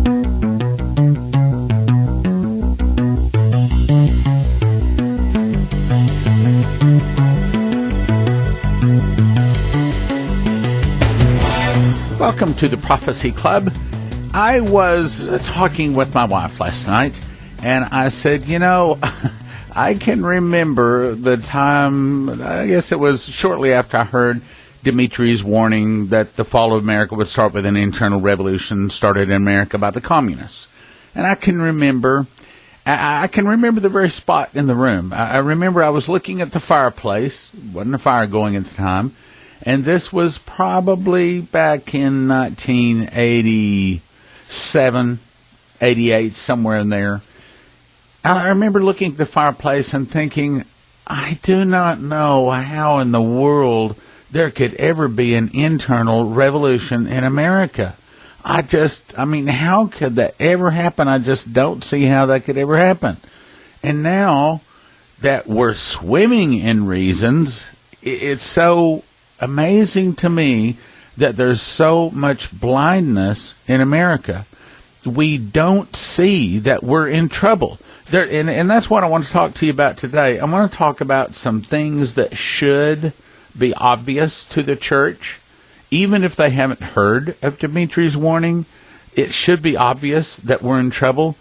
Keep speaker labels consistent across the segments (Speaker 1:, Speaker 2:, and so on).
Speaker 1: Welcome to the Prophecy Club. I was talking with my wife last night, and I said, I can remember the time, I guess it was shortly after I heard Dimitri's warning that the fall of America would start with an internal revolution started in America by the communists. And I can remember the very spot in the room. I remember I was looking at the fireplace, wasn't a fire going at the time, and this was probably back in 1987, 88, somewhere in there. I remember looking at the fireplace and thinking, I do not know how in the world there could ever be an internal revolution in America. How could that ever happen? I just don't see how that could ever happen. And now that we're swimming in reasons, it's so amazing to me that there's so much blindness in America. We don't see that we're in trouble. And that's what I want to talk to you about today. I want to talk about some things that should be obvious to the church. Even if they haven't heard of Dimitri's warning, it should be obvious that we're in trouble.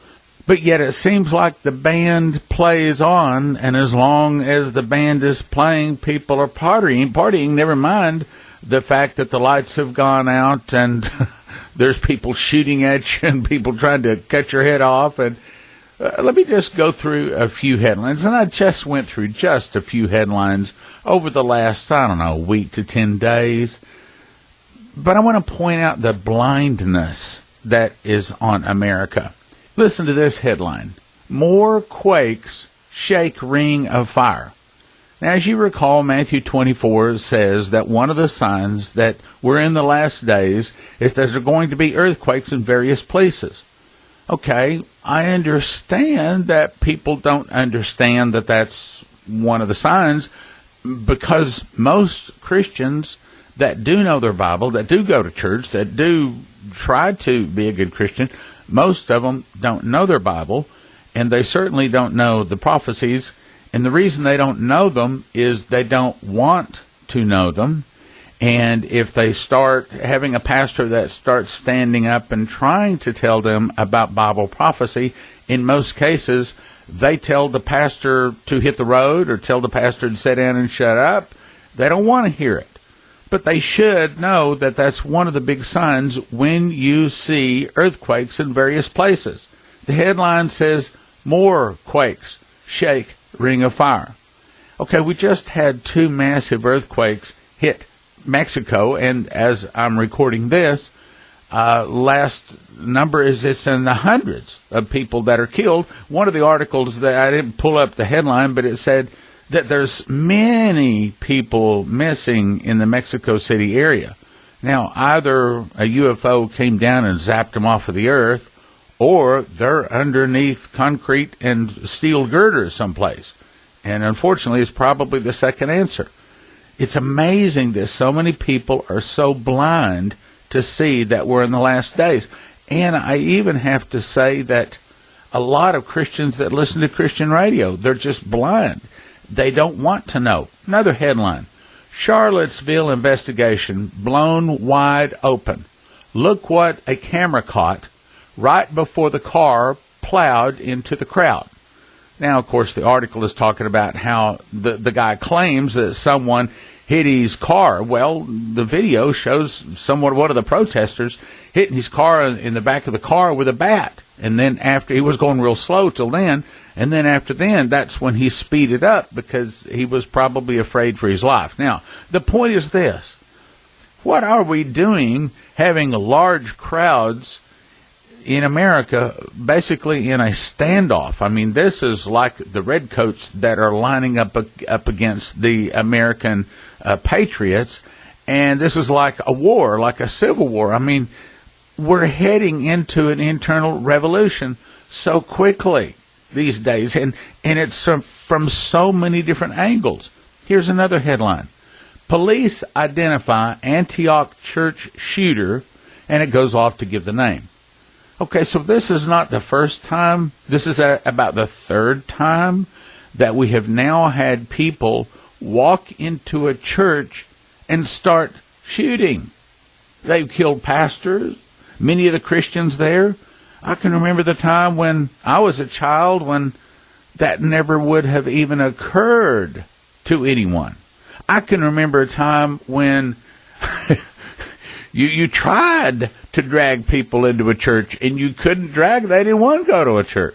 Speaker 1: But yet it seems like the band plays on, and as long as the band is playing, people are partying, never mind the fact that the lights have gone out and there's people shooting at you and people trying to cut your head off. And let me just go through a few headlines. And I just went through just a few headlines over the last, week to 10 days. But I want to point out the blindness that is on America. Listen to this headline. More quakes shake ring of fire. Now, as you recall, Matthew 24 says that one of the signs that we're in the last days is that there are going to be earthquakes in various places. Okay, I understand that people don't understand that that's one of the signs, because most Christians that do know their Bible, that do go to church, that do try to be a good Christian, most of them don't know their Bible, and they certainly don't know the prophecies. And the reason they don't know them is they don't want to know them. And if they start having a pastor that starts standing up and trying to tell them about Bible prophecy, in most cases, they tell the pastor to hit the road or tell the pastor to sit down and shut up. They don't want to hear it. But they should know that that's one of the big signs when you see earthquakes in various places. The headline says, more quakes shake ring of fire. Okay, we just had 2 massive earthquakes hit Mexico, and as I'm recording this, last number is it's in the hundreds of people that are killed. One of the articles that I didn't pull up the headline, but it said that there's many people missing in the Mexico City area. Now, either a UFO came down and zapped them off of the earth, or they're underneath concrete and steel girders someplace. And unfortunately, it's probably the second answer. It's amazing that so many people are so blind to see that we're in the last days. And I even have to say that a lot of Christians that listen to Christian radio, they're just blind. They don't want to know. Another headline, Charlottesville investigation blown wide open. Look what a camera caught right before the car plowed into the crowd. Now, of course, the article is talking about how the guy claims that someone hit his car. Well, the video shows one of the protesters hitting his car in the back of the car with a bat. And then after, he was going real slow till then, and then after then, that's when he speeded up because he was probably afraid for his life. Now, the point is this. What are we doing having large crowds in America basically in a standoff? I mean, this is like the redcoats that are lining up against the American patriots, and this is like a war, like a civil war. I mean, we're heading into an internal revolution so quickly these days, and it's from so many different angles. Here's another headline. Police identify Antioch church shooter, and it goes off to give the name. Okay, so this is not the first time. This is about the third time that we have now had people walk into a church and start shooting. They've killed pastors, many of the Christians there. I can remember the time when I was a child when that never would have even occurred to anyone. I can remember a time when you tried to drag people into a church and you couldn't drag. They didn't want to go to a church.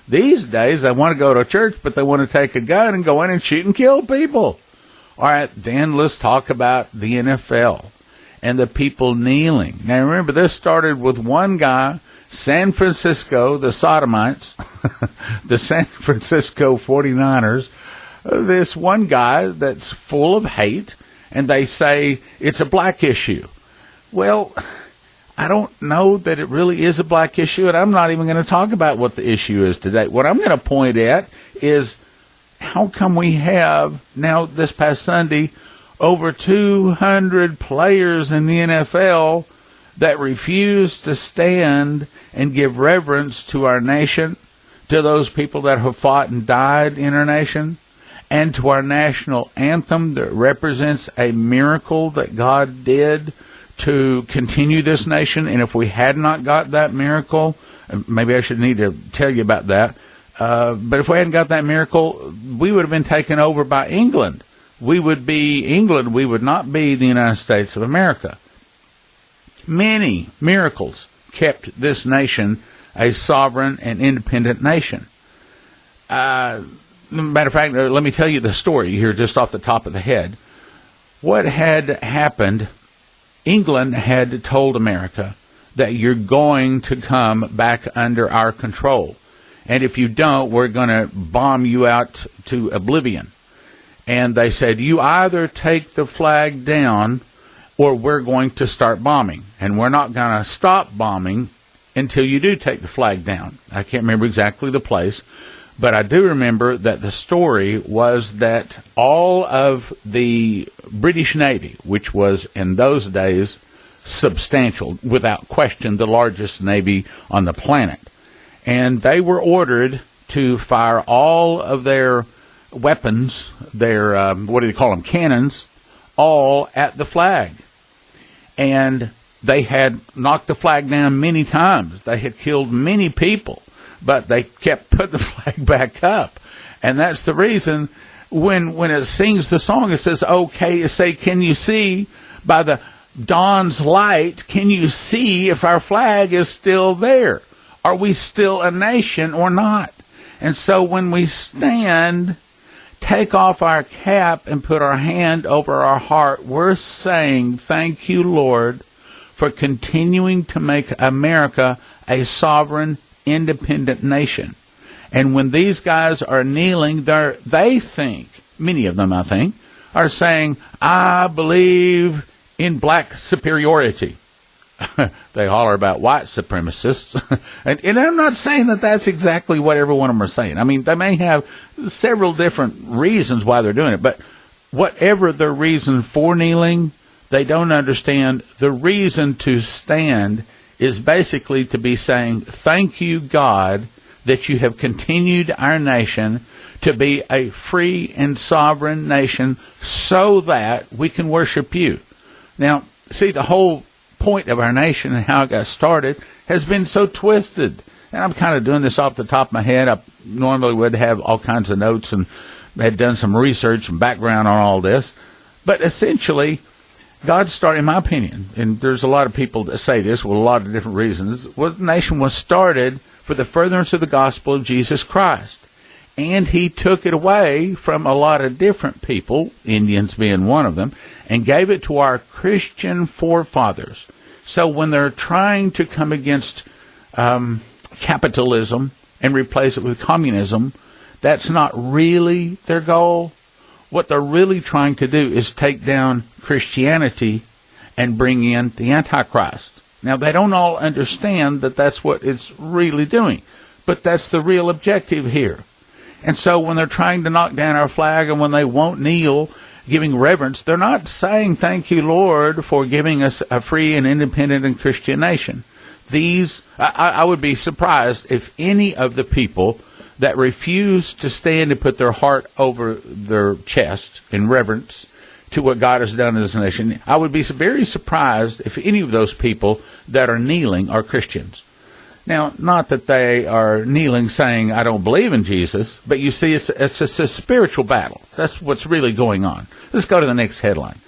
Speaker 1: These days, they want to go to a church, but they want to take a gun and go in and shoot and kill people. All right, then let's talk about the NFL and the people kneeling. Now, remember, this started with one guy, San Francisco, the Sodomites, the San Francisco 49ers, this one guy that's full of hate, and they say it's a black issue. Well, I don't know that it really is a black issue, and I'm not even going to talk about what the issue is today. What I'm going to point at is how come we have, now this past Sunday, over 200 players in the NFL that refuse to stand and give reverence to our nation, to those people that have fought and died in our nation, and to our national anthem that represents a miracle that God did to continue this nation. And if we had not got that miracle, maybe I should need to tell you about that, but if we hadn't got that miracle, we would have been taken over by England. We would be England. We would not be the United States of America. Many miracles kept this nation a sovereign and independent nation. Matter of fact, let me tell you the story here just off the top of the head. What had happened, England had told America that you're going to come back under our control. And if you don't, we're going to bomb you out to oblivion. And they said, you either take the flag down or we're going to start bombing. And we're not going to stop bombing until you do take the flag down. I can't remember exactly the place, but I do remember that the story was that all of the British Navy, which was in those days substantial, without question, the largest navy on the planet, and they were ordered to fire all of their weapons, their, what do they call them, cannons, all at the flag. And they had knocked the flag down many times. They had killed many people, but they kept putting the flag back up. And that's the reason when it sings the song, it says, okay, say, can you see by the dawn's light, can you see if our flag is still there? Are we still a nation or not? And so when we stand, take off our cap and put our hand over our heart, we're saying, thank you, Lord, for continuing to make America a sovereign, independent nation. And when these guys are kneeling, they think, many of them I think, are saying, I believe in black superiority. They holler about white supremacists. and I'm not saying that that's exactly what every one of them are saying. I mean, they may have several different reasons why they're doing it, but whatever the reason for kneeling, they don't understand the reason to stand is basically to be saying, thank you, God, that you have continued our nation to be a free and sovereign nation so that we can worship you. Now, see, the whole point of our nation and how it got started has been so twisted. And I'm kind of doing this off the top of my head. I normally would have all kinds of notes and had done some research and background on all this. But essentially, God started, in my opinion, and there's a lot of people that say this with a lot of different reasons, the nation was started for the furtherance of the gospel of Jesus Christ. And he took it away from a lot of different people, Indians being one of them, and gave it to our Christian forefathers. So when they're trying to come against capitalism and replace it with communism, that's not really their goal. What they're really trying to do is take down Christianity and bring in the Antichrist. Now, they don't all understand that that's what it's really doing, but that's the real objective here. And so when they're trying to knock down our flag and when they won't kneel, giving reverence, they're not saying, thank you, Lord, for giving us a free and independent and Christian nation. I would be surprised if any of the people that refuse to stand and put their heart over their chest in reverence to what God has done in this nation, I would be very surprised if any of those people that are kneeling are Christians. Now, not that they are kneeling saying, I don't believe in Jesus, but you see, it's a spiritual battle. That's what's really going on. Let's go to the next headline.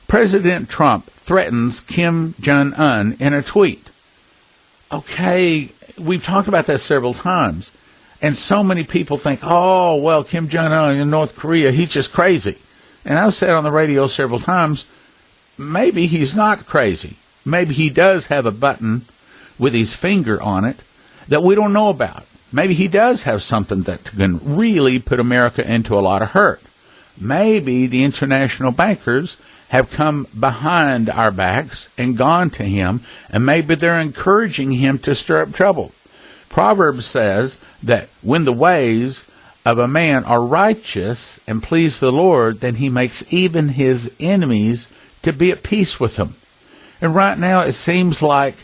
Speaker 1: President Trump threatens Kim Jong-un in a tweet. Okay, we've talked about that several times. And so many people think, oh, well, Kim Jong-un in North Korea, he's just crazy. And I've said on the radio several times, maybe he's not crazy. Maybe he does have a button with his finger on it that we don't know about. Maybe he does have something that can really put America into a lot of hurt. Maybe the international bankers have come behind our backs and gone to him, and maybe they're encouraging him to stir up trouble. Proverbs says that when the ways of a man are righteous and please the Lord, then he makes even his enemies to be at peace with him. And right now it seems like,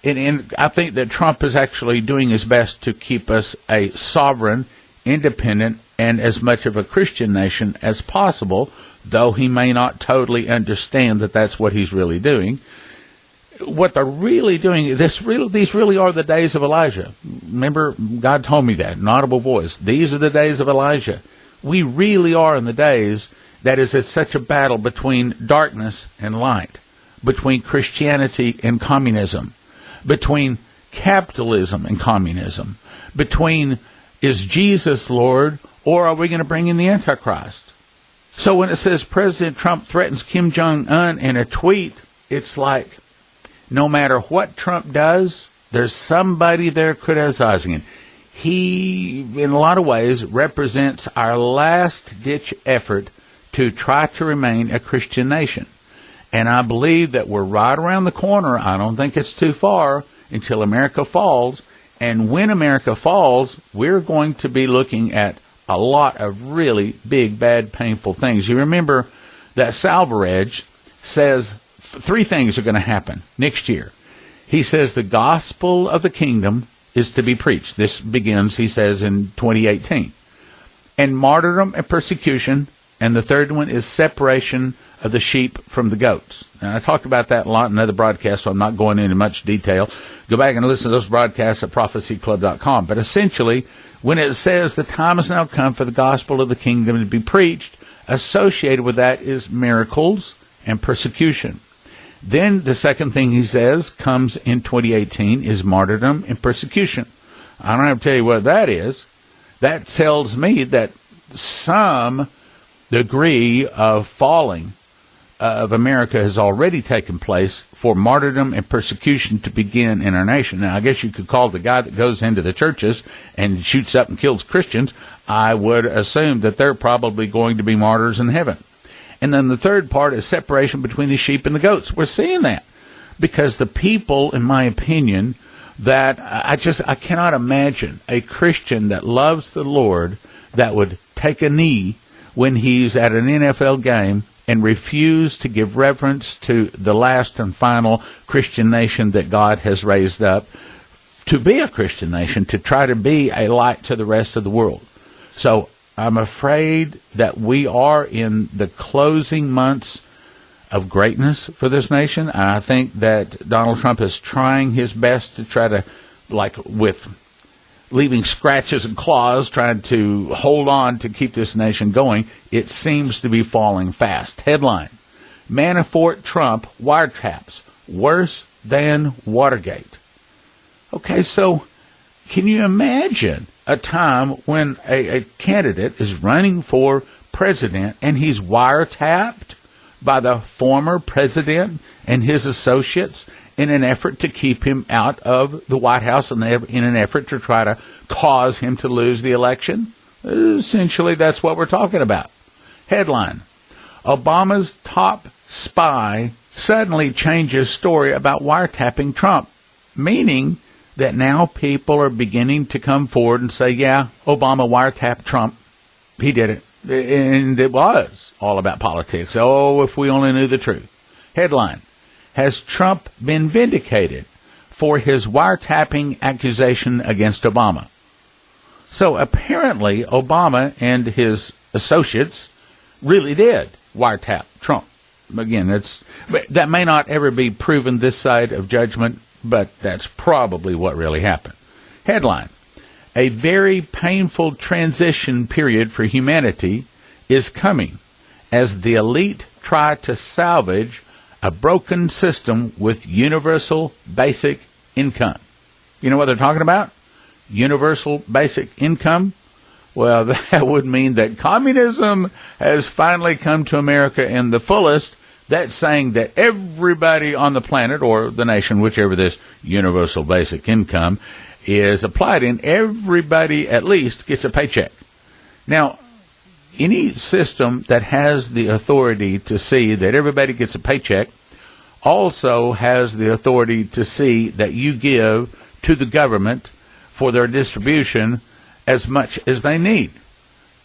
Speaker 1: and I think that Trump is actually doing his best to keep us a sovereign, independent, and as much of a Christian nation as possible, though he may not totally understand that that's what he's really doing. What they're really doing, these really are the days of Elijah. Remember, God told me that, an audible voice. These are the days of Elijah. We really are in the days that is it's such a battle between darkness and light, between Christianity and communism, between capitalism and communism, between is Jesus Lord or are we going to bring in the Antichrist? So when it says President Trump threatens Kim Jong-un in a tweet, it's like no matter what Trump does, there's somebody there criticizing him. He, in a lot of ways, represents our last-ditch effort to try to remain a Christian nation. And I believe that we're right around the corner. I don't think it's too far until America falls. And when America falls, we're going to be looking at a lot of really big, bad, painful things. You remember that Salvaredge says three things are going to happen next year. He says the gospel of the kingdom is to be preached. This begins, he says, in 2018. And martyrdom and persecution. And the third one is separation of the sheep from the goats. And I talked about that a lot in another broadcast, so I'm not going into much detail. Go back and listen to those broadcasts at prophecyclub.com. But essentially, when it says the time has now come for the gospel of the kingdom to be preached, associated with that is miracles and persecution. Then the second thing he says comes in 2018 is martyrdom and persecution. I don't have to tell you what that is. That tells me that some degree of falling of America has already taken place for martyrdom and persecution to begin in our nation. Now, I guess you could call the guy that goes into the churches and shoots up and kills Christians, I would assume that they're probably going to be martyrs in heaven. And then the third part is separation between the sheep and the goats. We're seeing that because the people, in my opinion, that I cannot imagine a Christian that loves the Lord that would take a knee when he's at an NFL game and refuse to give reverence to the last and final Christian nation that God has raised up to be a Christian nation, to try to be a light to the rest of the world. So I'm afraid that we are in the closing months of greatness for this nation. And I think that Donald Trump is trying his best to try to, like with leaving scratches and claws, trying to hold on to keep this nation going. It seems to be falling fast. Headline, Manafort Trump wiretaps, worse than Watergate. Okay, so can you imagine a time when a candidate is running for president and he's wiretapped by the former president and his associates in an effort to keep him out of the White House and in an effort to try to cause him to lose the election? Essentially, that's what we're talking about. Headline, Obama's top spy suddenly changes story about wiretapping Trump, meaning that now people are beginning to come forward and say, yeah, Obama wiretapped Trump. He did it. And it was all about politics. Oh, if we only knew the truth. Headline, has Trump been vindicated for his wiretapping accusation against Obama. So apparently Obama and his associates really did wiretap Trump. Again, that may not ever be proven this side of judgment, but that's probably what really happened. Headline: a very painful transition period for humanity is coming as the elite try to salvage a broken system with universal basic income. You know what they're talking about? Universal basic income? Well, that would mean that communism has finally come to America in the fullest. That's saying that everybody on the planet, or the nation, whichever this universal basic income is applied in, everybody at least gets a paycheck. Now, any system that has the authority to see that everybody gets a paycheck also has the authority to see that you give to the government for their distribution as much as they need.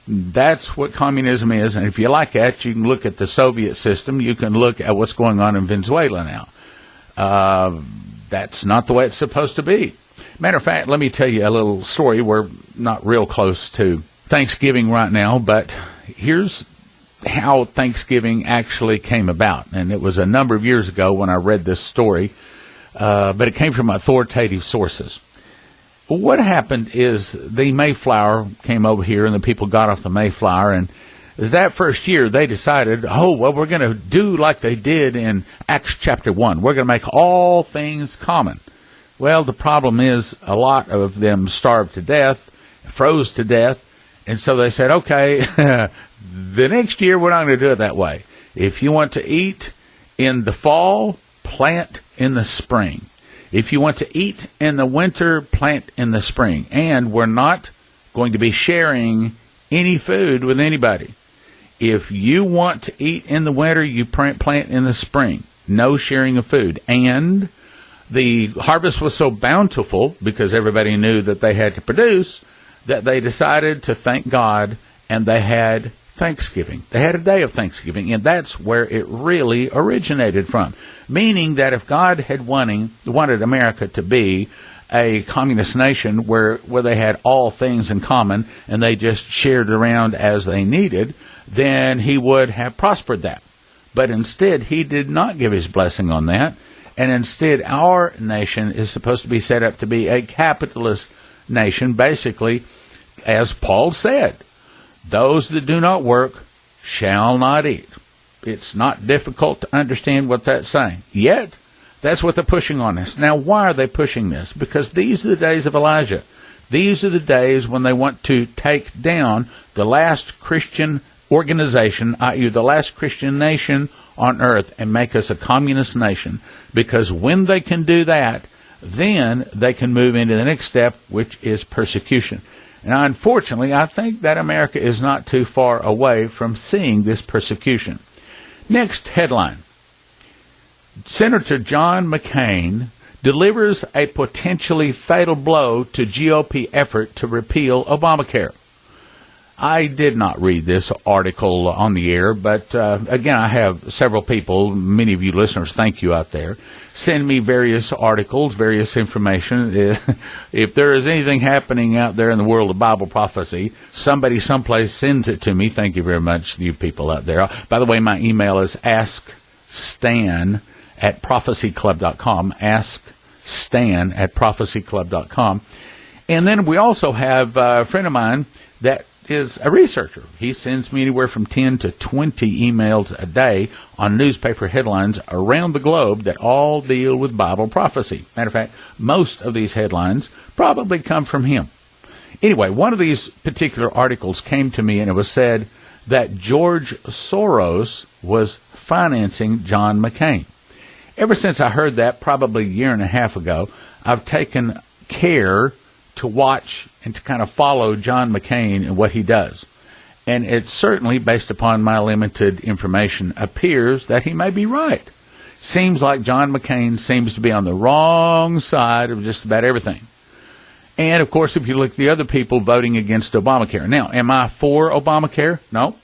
Speaker 1: That's what communism is, and if you like that, you can look at the Soviet system. You can look at what's going on in Venezuela now. That's not the way it's supposed to be. Matter of fact, let me tell you a little story. We're not real close to Thanksgiving right now, but here's how Thanksgiving actually came about. And it was a number of years ago when I read this story, but it came from authoritative sources. What happened is the Mayflower came over here, and the people got off the Mayflower, and that first year they decided, we're going to do like they did in Acts chapter 1. We're going to make all things common. Well, the problem is a lot of them starved to death, froze to death, and so they said, okay, the next year we're not going to do it that way. If you want to eat in the fall, plant in the spring. If you want to eat in the winter, plant in the spring. And we're not going to be sharing any food with anybody. If you want to eat in the winter, you plant in the spring. No sharing of food. And the harvest was so bountiful, because everybody knew that they had to produce, that they decided to thank God, and they had Thanksgiving. They had a day of Thanksgiving, and that's where it really originated from. Meaning that if God had wanted America to be a communist nation where they had all things in common and they just shared around as they needed, then he would have prospered that. But instead, he did not give his blessing on that. And instead, our nation is supposed to be set up to be a capitalist nation, basically, as Paul said, those that do not work shall not eat. It's not difficult to understand what that's saying. Yet, that's what they're pushing on us. Now, why are they pushing this? Because these are the days of Elijah. These are the days when they want to take down the last Christian organization, i.e. the last Christian nation on earth, and make us a communist nation. Because when they can do that, then they can move into the next step, which is persecution. And unfortunately, I think that America is not too far away from seeing this persecution. Next headline. Senator John McCain delivers a potentially fatal blow to GOP effort to repeal Obamacare. I did not read this article on the air, but again, I have several people, many of you listeners, thank you out there, send me various articles, various information. If there is anything happening out there in the world of Bible prophecy, somebody someplace sends it to me. Thank you very much, you people out there. By the way, my email is askstan@prophecyclub.com, askstan@prophecyclub.com. And then we also have a friend of mine that is a researcher. He sends me anywhere from 10 to 20 emails a day on newspaper headlines around the globe that all deal with Bible prophecy. Matter of fact, most of these headlines probably come from him. Anyway, one of these particular articles came to me, and it was said that George Soros was financing John McCain. Ever since I heard that, probably a year and a half ago, I've taken care to watch and to kind of follow John McCain and what he does. And it certainly, based upon my limited information, appears that he may be right. Seems like John McCain seems to be on the wrong side of just about everything. And, of course, if you look at the other people voting against Obamacare. Now, am I for Obamacare? No.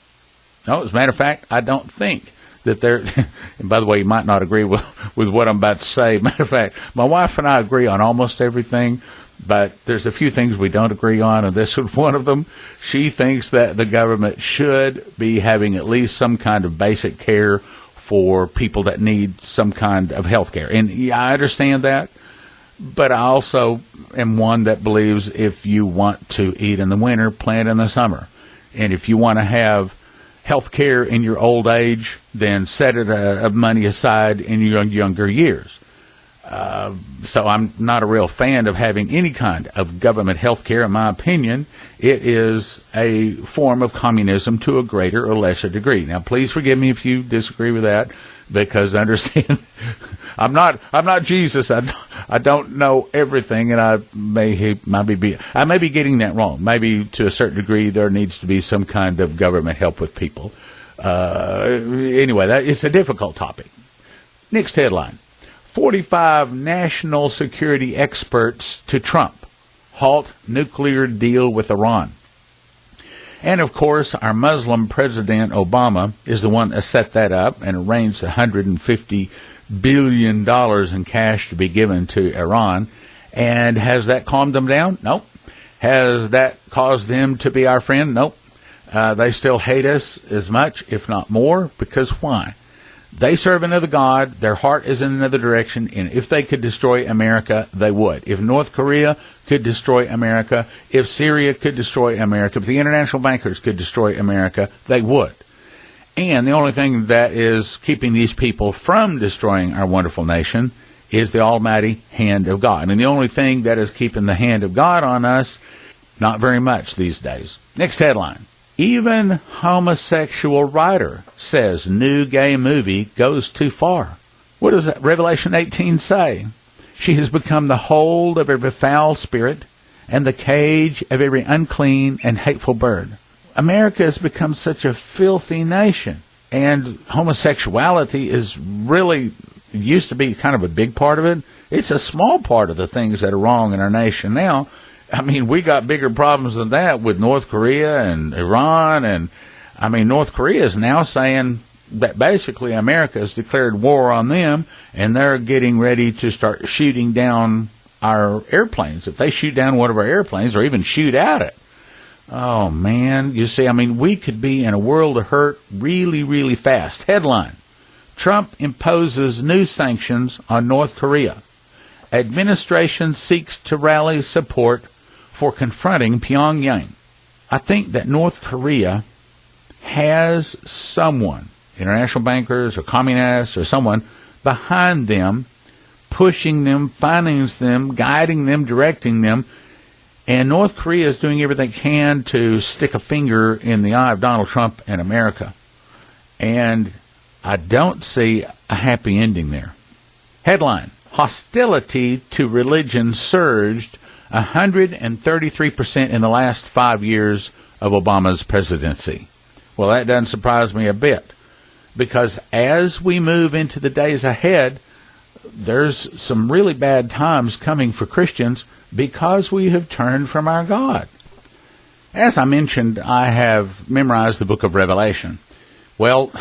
Speaker 1: No, as a matter of fact, I don't think that they're, and by the way, you might not agree with what I'm about to say. Matter of fact, my wife and I agree on almost everything, but there's a few things we don't agree on, and this is one of them. She thinks that the government should be having at least some kind of basic care for people that need some kind of health care. And yeah, I understand that, but I also am one that believes if you want to eat in the winter, plant in the summer. And if you want to have health care in your old age, then set it money aside in your younger years. So I'm not a real fan of having any kind of government health care. In my opinion, it is a form of communism to a greater or lesser degree. Now, please forgive me if you disagree with that, because understand, I'm not Jesus. I don't know everything, and I may be getting that wrong. Maybe to a certain degree, there needs to be some kind of government help with people. Anyway, it's a difficult topic. Next headline. 45 national security experts to Trump. Halt nuclear deal with Iran. And, of course, our Muslim President Obama is the one that set that up and arranged $150 billion in cash to be given to Iran. And has that calmed them down? Nope. Has that caused them to be our friend? Nope. They still hate us as much, if not more, because why? They serve another God, their heart is in another direction, and if they could destroy America, they would. If North Korea could destroy America, if Syria could destroy America, if the international bankers could destroy America, they would. And the only thing that is keeping these people from destroying our wonderful nation is the almighty hand of God. And the only thing that is keeping the hand of God on us, not very much these days. Next headline. Even homosexual writer says new gay movie goes too far. What does that Revelation 18 say? She has become the hold of every foul spirit and the cage of every unclean and hateful bird. America has become such a filthy nation, and homosexuality is really, it used to be kind of a big part of it. It's a small part of the things that are wrong in our nation now. I mean, we got bigger problems than that with North Korea and Iran. And, I mean, North Korea is now saying that basically America has declared war on them, and they're getting ready to start shooting down our airplanes. If they shoot down one of our airplanes or even shoot at it. Oh, man. You see, I mean, we could be in a world of hurt really, really fast. Headline. Trump imposes new sanctions on North Korea. Administration seeks to rally support for confronting Pyongyang. I think that North Korea has someone, international bankers or communists or someone, behind them, pushing them, financing them, guiding them, directing them. And North Korea is doing everything it can to stick a finger in the eye of Donald Trump and America. And I don't see a happy ending there. Headline. Hostility to religion surged 133% in the last 5 years of Obama's presidency. Well, that doesn't surprise me a bit, because as we move into the days ahead, there's some really bad times coming for Christians because we have turned from our God. As I mentioned, I have memorized the book of Revelation. Well,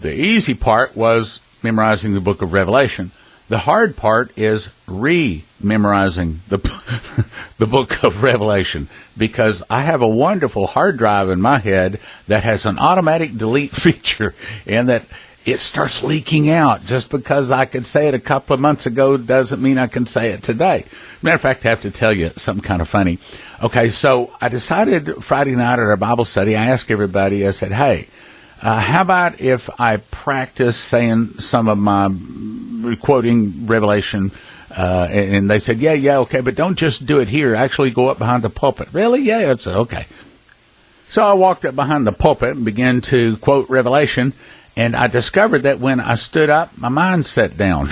Speaker 1: the easy part was memorizing the book of Revelation. The hard part is re-memorizing the book of Revelation, because I have a wonderful hard drive in my head that has an automatic delete feature, and that it starts leaking out. Just because I could say it a couple of months ago doesn't mean I can say it today. Matter of fact, I have to tell you something kind of funny. Okay, so I decided Friday night at our Bible study, I asked everybody, I said, hey, how about if I practice saying some of my quoting Revelation, and they said, yeah, okay, but don't just do it here. Actually go up behind the pulpit. Really? Yeah, I said, okay. So I walked up behind the pulpit and began to quote Revelation, and I discovered that when I stood up, my mind sat down.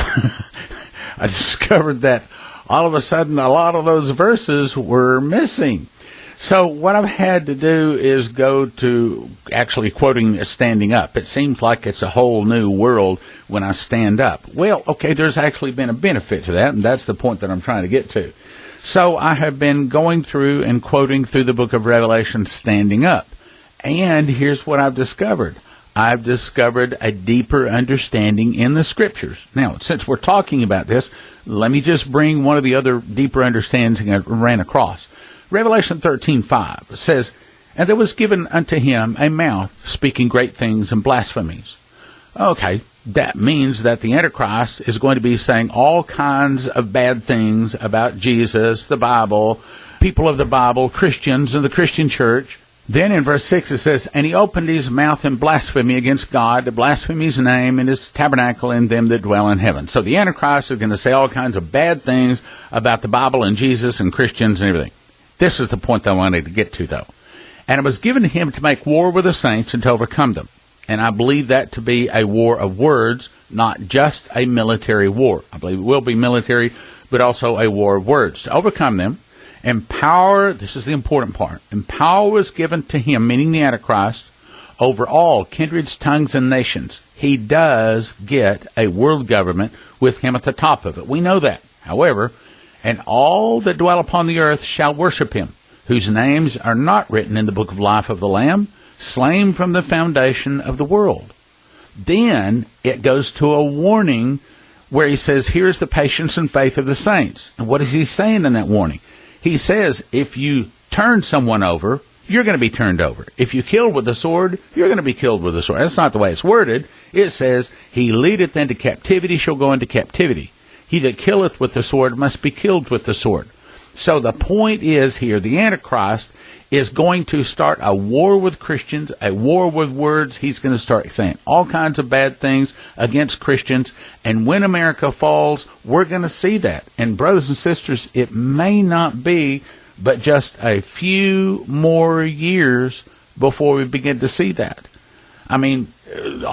Speaker 1: I discovered that all of a sudden a lot of those verses were missing. So what I've had to do is go to actually quoting standing up. It seems like it's a whole new world when I stand up. Well, okay, there's actually been a benefit to that, and that's the point that I'm trying to get to. So I have been going through and quoting through the book of Revelation standing up. And here's what I've discovered. I've discovered a deeper understanding in the Scriptures. Now, since we're talking about this, let me just bring one of the other deeper understandings I ran across. Revelation 13:5 says, "And there was given unto him a mouth speaking great things and blasphemies." Okay, that means that the Antichrist is going to be saying all kinds of bad things about Jesus, the Bible, people of the Bible, Christians, and the Christian church. Then in verse 6 it says, "And he opened his mouth in blasphemy against God, to blaspheme his name and his tabernacle and them that dwell in heaven." So the Antichrist is going to say all kinds of bad things about the Bible and Jesus and Christians and everything. This is the point that I wanted to get to, though. "And it was given to him to make war with the saints and to overcome them." And I believe that to be a war of words, not just a military war. I believe it will be military, but also a war of words. To overcome them, and power, this is the important part, and power was given to him, meaning the Antichrist, over all kindreds, tongues, and nations. He does get a world government with him at the top of it. We know that. However, "And all that dwell upon the earth shall worship him, whose names are not written in the book of life of the Lamb, slain from the foundation of the world." Then it goes to a warning where he says, here's the patience and faith of the saints. And what is he saying in that warning? He says, if you turn someone over, you're going to be turned over. If you kill with the sword, you're going to be killed with the sword. That's not the way it's worded. It says, "He leadeth into captivity shall go into captivity. He that killeth with the sword must be killed with the sword." So the point is here, the Antichrist is going to start a war with Christians, a war with words. He's going to start saying all kinds of bad things against Christians. And when America falls, we're going to see that. And brothers and sisters, it may not be but just a few more years before we begin to see that. I mean,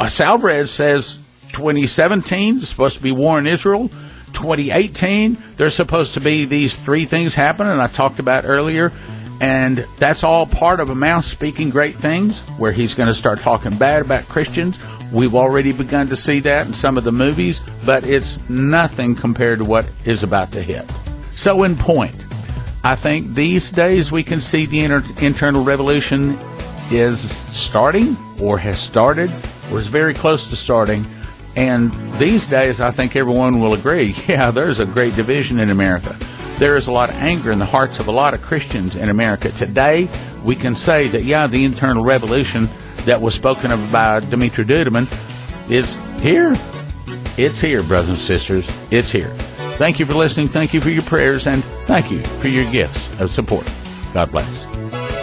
Speaker 1: Salvarez says 2017 is supposed to be war in Israel. 2018, there's supposed to be these three things happen, and I talked about earlier. And that's all part of a mouth speaking great things, where he's going to start talking bad about Christians. We've already begun to see that in some of the movies, but it's nothing compared to what is about to hit. So in point, I think these days we can see the internal revolution is starting, or has started, or is very close to starting. And these days I think everyone will agree, yeah, there's a great division in America. There is a lot of anger in the hearts of a lot of Christians in America. Today, we can say that, yeah, the internal revolution that was spoken of by Dimitri Duduman is here. It's here, brothers and sisters. It's here. Thank you for listening. Thank you for your prayers. And thank you for your gifts of support. God bless.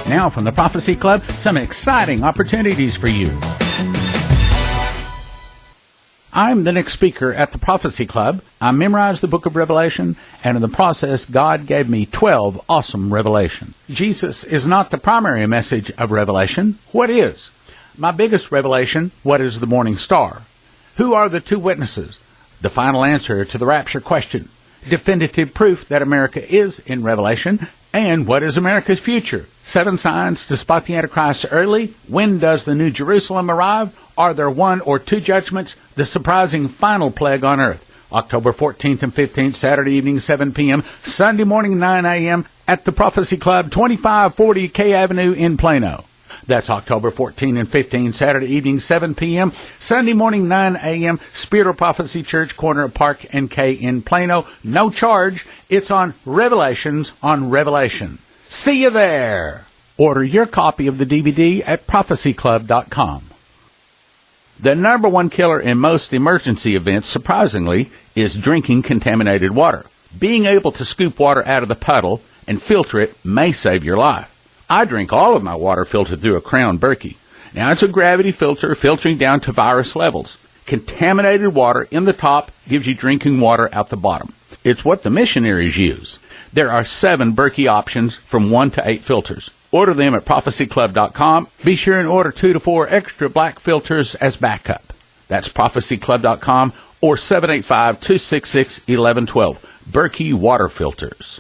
Speaker 1: Now, from the Prophecy Club, some exciting opportunities for you. I'm the next speaker at the Prophecy Club. I memorized the book of Revelation, and in the process, God gave me 12 awesome revelations. Jesus is not the primary message of Revelation. What is? My biggest revelation, what is the morning star? Who are the two witnesses? The final answer to the rapture question. Definitive proof that America is in Revelation. And what is America's future? 7 signs to spot the Antichrist early. When does the New Jerusalem arrive? Are there 1 or 2 judgments? The surprising final plague on earth. October 14th and 15th, Saturday evening, 7 p.m., Sunday morning, 9 a.m. at the Prophecy Club, 2540 K Avenue in Plano. That's October 14 and 15, Saturday evening, 7 p.m., Sunday morning, 9 a.m., Spirit of Prophecy Church, corner of Park and K in Plano. No charge. It's on Revelations on Revelation. See you there. Order your copy of the DVD at prophecyclub.com. The number one killer in most emergency events, surprisingly, is drinking contaminated water. Being able to scoop water out of the puddle and filter it may save your life. I drink all of my water filtered through a Crown Berkey. Now, it's a gravity filter filtering down to virus levels. Contaminated water in the top gives you drinking water out the bottom. It's what the missionaries use. There are 7 Berkey options from 1 to 8 filters. Order them at prophecyclub.com. Be sure and order 2 to 4 extra black filters as backup. That's prophecyclub.com or 785-266-1112. Berkey water filters.